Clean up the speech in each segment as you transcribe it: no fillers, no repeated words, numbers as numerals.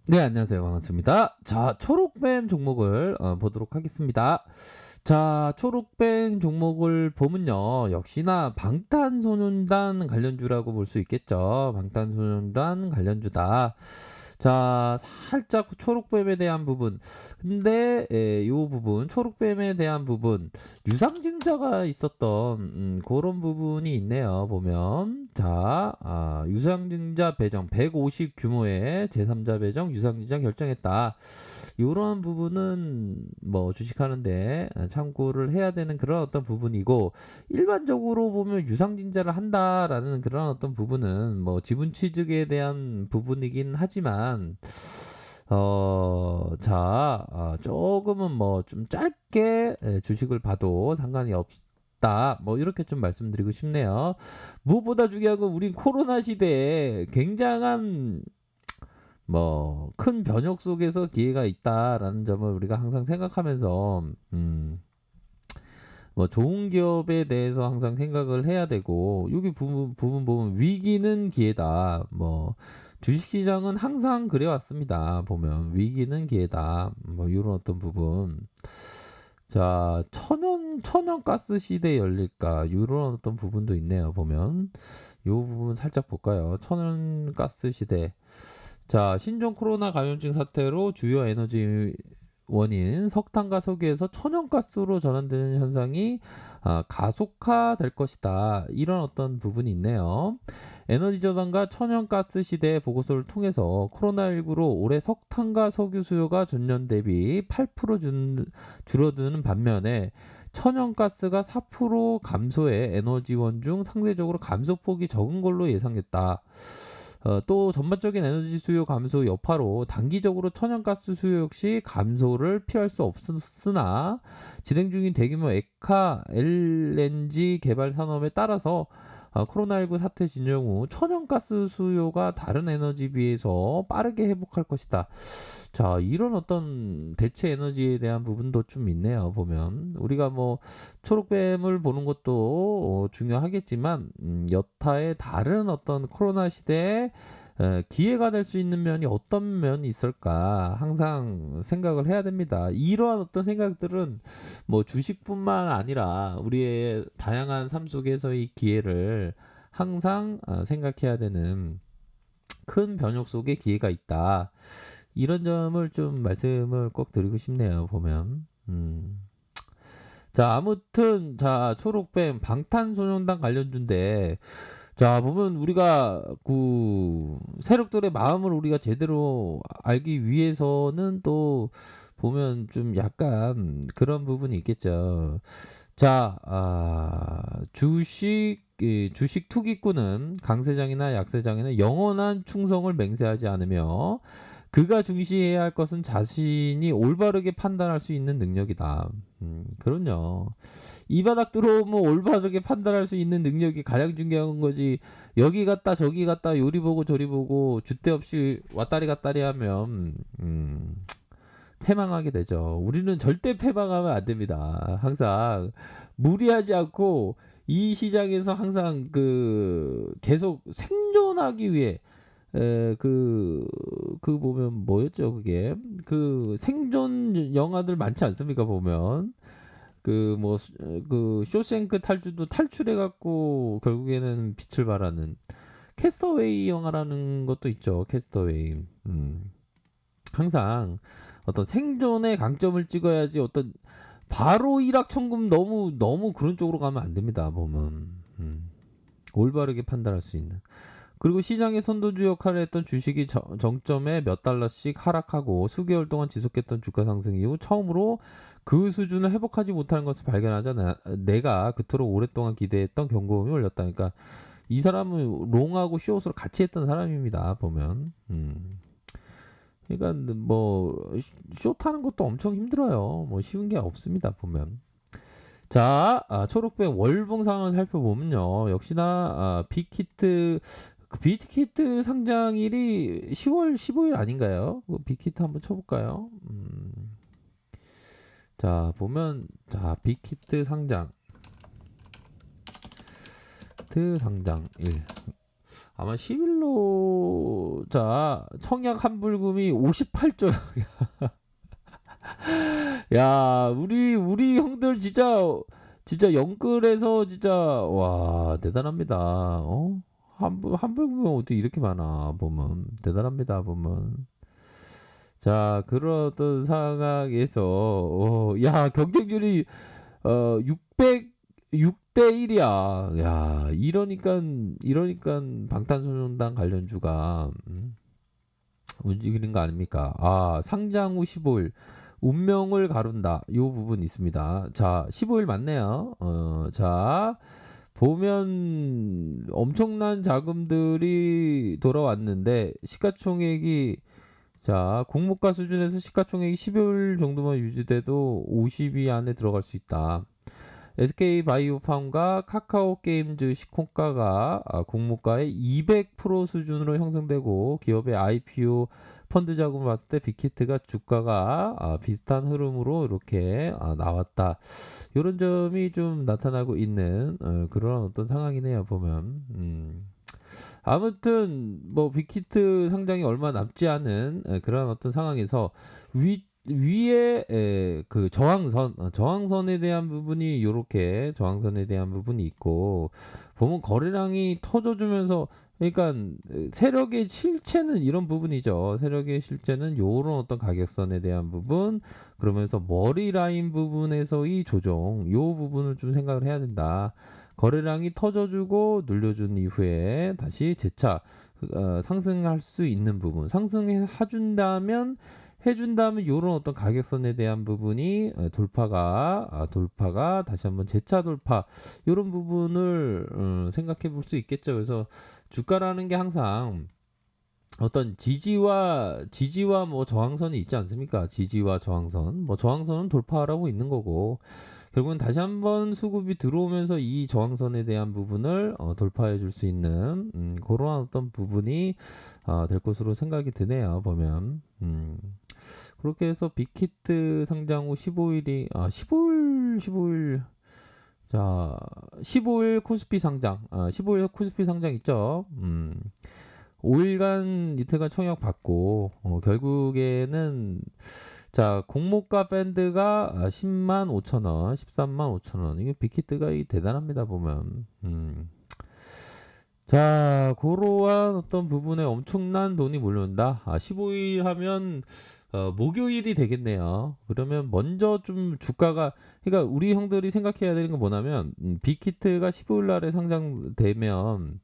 네, 안녕하세요. 반갑습니다. 자, 초록뱀 종목을 보도록 하겠습니다. 자, 초록뱀 종목을 보면요. 역시나 방탄소년단 관련주라고 볼 수 있겠죠. 방탄소년단 관련주다. 자, 살짝 초록뱀에 대한 부분. 근데 요 부분, 초록뱀에 대한 부분, 유상증자가 있었던 그런 부분이 있네요. 보면 자, 유상증자 배정 150 규모의 제3자 배정 유상증자 결정했다. 이런 부분은 뭐 주식하는데 참고를 해야 되는 그런 어떤 부분이고, 일반적으로 보면 유상증자를 한다라는 그런 어떤 부분은 뭐 지분 취득에 대한 부분이긴 하지만 조금은 뭐 좀 짧게 주식을 봐도 상관이 없다. 뭐 이렇게 좀 말씀드리고 싶네요. 무엇보다 중요한 건 우린 코로나 시대에 굉장한 뭐 큰 변혁 속에서 기회가 있다라는 점을 우리가 항상 생각하면서 뭐 좋은 기업에 대해서 항상 생각을 해야 되고, 여기 부분 보면 위기는 기회다. 뭐 주식시장은 항상 그래왔습니다. 보면 위기는 기회다. 뭐 이런 어떤 부분. 자, 천연가스 시대 열릴까? 이런 어떤 부분도 있네요. 보면 요 부분 살짝 볼까요? 천연가스 시대. 자, 신종 코로나 감염증 사태로 주요 에너지 원인 석탄과 석유에서 천연가스로 전환되는 현상이 가속화될 것이다. 이런 어떤 부분이 있네요. 에너지 저단과 천연가스 시대 보고서를 통해서 코로나19로 올해 석탄과 석유 수요가 전년 대비 8% 줄어드는 반면에 천연가스가 4% 감소해 에너지원 중 상대적으로 감소폭이 적은 걸로 예상됐다. 또 전반적인 에너지 수요 감소 여파로 단기적으로 천연가스 수요 역시 감소를 피할 수 없으나 진행 중인 대규모 액화 LNG 개발 산업에 따라서 코로나19 사태 진정 후 천연가스 수요가 다른 에너지 비해서 빠르게 회복할 것이다. 자, 이런 어떤 대체 에너지에 대한 부분도 좀 있네요. 보면 우리가 뭐 초록뱀을 보는 것도 중요하겠지만, 여타의 다른 어떤 코로나 시대에 기회가 될 수 있는 면이 어떤 면이 있을까 항상 생각을 해야 됩니다. 이러한 어떤 생각들은 뭐 주식뿐만 아니라 우리의 다양한 삶 속에서의 기회를 항상 생각해야 되는, 큰 변혁 속에 기회가 있다. 이런 점을 좀 말씀을 꼭 드리고 싶네요. 보면. 자, 아무튼 자, 초록뱀 방탄소년단 관련주인데, 자, 보면 우리가 그 세력들의 마음을 우리가 제대로 알기 위해서는 또 보면 좀 약간 그런 부분이 있겠죠. 자, 주식 투기꾼은 강세장이나 약세장에는 영원한 충성을 맹세하지 않으며 그가 중시해야 할 것은 자신이 올바르게 판단할 수 있는 능력이다. 그럼요. 이 바닥 들어오면 올바르게 판단할 수 있는 능력이 가장 중요한 거지. 여기 갔다 저기 갔다 요리 보고 저리 보고 줏대 없이 왔다리 갔다리 하면 패망하게 되죠. 우리는 절대 패망하면 안 됩니다. 항상 무리하지 않고 이 시장에서 항상 그 계속 생존하기 위해 그 보면 뭐였죠 그게, 그 생존 영화들 많지 않습니까 보면, 그 뭐 그 쇼생크 탈주도 탈출해 갖고 결국에는 빛을 발하는 캐스터웨이 영화라는 것도 있죠. 캐스터웨이. 항상 어떤 생존의 강점을 찍어야지, 어떤 바로 일확천금 너무 너무 그런 쪽으로 가면 안 됩니다. 보면 올바르게 판단할 수 있는. 그리고 시장의 선도주 역할을 했던 주식이 정점에 몇 달러씩 하락하고 수개월 동안 지속했던 주가 상승 이후 처음으로 그 수준을 회복하지 못하는 것을 발견하자 내가 그토록 오랫동안 기대했던 경고음이 울렸다. 그러니까 이 사람은 롱하고 숏으로 같이 했던 사람입니다. 보면. 그러니까 뭐 숏하는 것도 엄청 힘들어요. 뭐 쉬운 게 없습니다. 보면. 자, 초록백 월봉 상황을 살펴보면요. 역시나 빅히트 상장일이 10월 15일 아닌가요? 빅히트 한번 쳐볼까요? 자, 보면 자, 빅히트 상장일. 아마 11로 자, 청약 환불금이 58조. 야, 우리 형들 진짜 영끌에서 진짜 와, 대단합니다. 어? 환불금이 어떻게 이렇게 많아 보면 대단합니다 보면. 자, 그러던 상황에서 야, 경쟁률이 6대 1이야. 야, 이러니까 방탄소년단 관련주가 움직이는 거 아닙니까? 아, 상장 후 15일 운명을 가른다. 요 부분 있습니다. 자, 15일 맞네요. 자, 보면 엄청난 자금들이 돌아왔는데 시가총액이 자, 공모가 수준에서 시가총액이 10일 정도만 유지돼도 50위 안에 들어갈 수 있다. SK바이오팜과 카카오게임즈 시콩가가 공모가의 200% 수준으로 형성되고 기업의 IPO 펀드 자금을 봤을 때 빅히트가 주가가 비슷한 흐름으로 이렇게 나왔다. 이런 점이 좀 나타나고 있는 그런 어떤 상황이네요. 보면. 아무튼 뭐 빅히트 상장이 얼마 남지 않은 그런 어떤 상황에서 위에 그 저항선에 대한 부분이 요렇게 저항선에 대한 부분이 있고 보면 거래량이 터져주면서 그러니까 세력의 실체는 이런 부분이죠. 세력의 실체는 요런 어떤 가격선에 대한 부분 그러면서 머리 라인 부분에서의 조정 요 부분을 좀 생각을 해야 된다. 거래량이 터져주고 눌려준 이후에 다시 재차 상승할 수 있는 부분 해준다면 이런 어떤 가격선에 대한 부분이 돌파가 다시 한번 재차 돌파 이런 부분을 생각해 볼 수 있겠죠. 그래서 주가라는 게 항상 어떤 지지와 뭐 저항선이 있지 않습니까? 지지와 저항선. 뭐 저항선은 돌파하라고 있는 거고 결국은 다시 한번 수급이 들어오면서 이 저항선에 대한 부분을 돌파해 줄 수 있는 그런 어떤 부분이 될 것으로 생각이 드네요. 보면 그렇게 해서 빅히트 상장 후 15일 자 15일 코스피 상장 15일 코스피 상장 있죠. 5일간 이틀간 청약 받고 결국에는 자 공모가 밴드가 10만 5천 원, 13만 5천 원. 이게 빅히트가 대단합니다 보면. 자 그러한 어떤 부분에 엄청난 돈이 몰려온다. 15일 하면 목요일이 되겠네요. 그러면 먼저 좀 주가가 그러니까 우리 형들이 생각해야 되는 건 뭐냐면 빅히트가 15일 날에 상장되면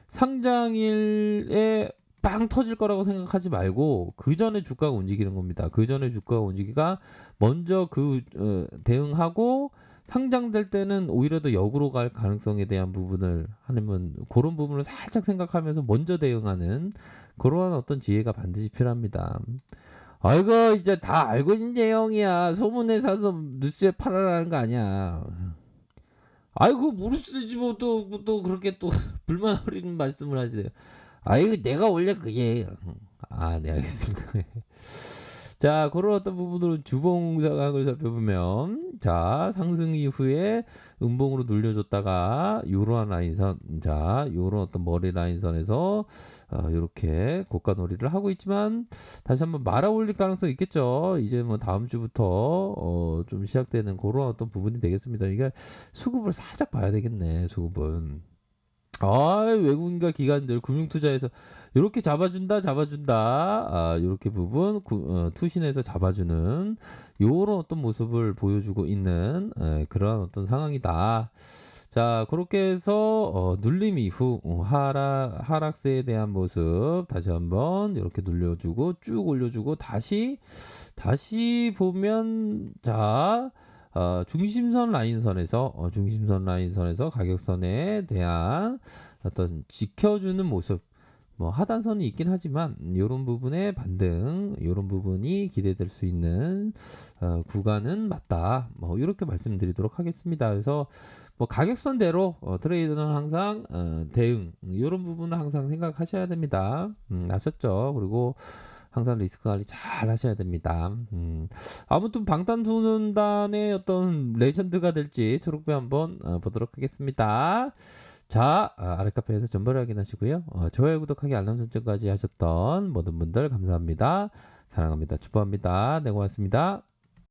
상장일에 빵 터질 거라고 생각하지 말고 그 전에 주가가 움직이는 겁니다. 그 전에 주가가 움직이가 먼저 대응하고 상장될 때는 오히려 더 역으로 갈 가능성에 대한 부분을 하면 그런 부분을 살짝 생각하면서 먼저 대응하는 그러한 어떤 지혜가 반드시 필요합니다. 아이고 이제 다 알고 있는 내용이야. 소문에 사서 뉴스에 팔아라는 거 아니야. 아이고 모르지 뭐 또 그렇게 또 불만 어리는 말씀을 하시네요. 아이고 내가 원래 그게 네 알겠습니다. 자 그런 어떤 부분으로 주봉 상황을 살펴보면 자 상승 이후에 음봉으로 눌려줬다가 요러한 라인선 자 요런 어떤 머리 라인선에서 요렇게 고가 놀이를 하고 있지만 다시 한번 말아 올릴 가능성이 있겠죠. 이제 뭐 다음 주부터 좀 시작되는 그런 어떤 부분이 되겠습니다. 이게 수급을 살짝 봐야 되겠네. 수급은 외국인과 기관들 금융투자에서 이렇게 잡아준다 이렇게 부분 투신해서 잡아주는 요런 어떤 모습을 보여주고 있는 그런 어떤 상황이다. 자 그렇게 해서 눌림 이후 하락세에 대한 모습 다시 한번 이렇게 눌려주고 쭉 올려주고 다시 보면 자 중심선 라인선에서 가격선에 대한 어떤 지켜주는 모습 뭐 하단선이 있긴 하지만 이런 부분의 반등 이런 부분이 기대될 수 있는 구간은 맞다 뭐 이렇게 말씀드리도록 하겠습니다. 그래서 뭐 가격선대로 트레이드는 항상 대응 이런 부분을 항상 생각하셔야 됩니다. 아셨죠? 그리고 항상 리스크 관리 잘 하셔야 됩니다. 아무튼 방탄소년단의 어떤 레전드가 될지 초록배 한번 보도록 하겠습니다. 자, 아래 카페에서 정보를 확인하시고요. 좋아요, 구독하기, 알람 설정까지 하셨던 모든 분들 감사합니다. 사랑합니다. 축복합니다. 네, 고맙습니다.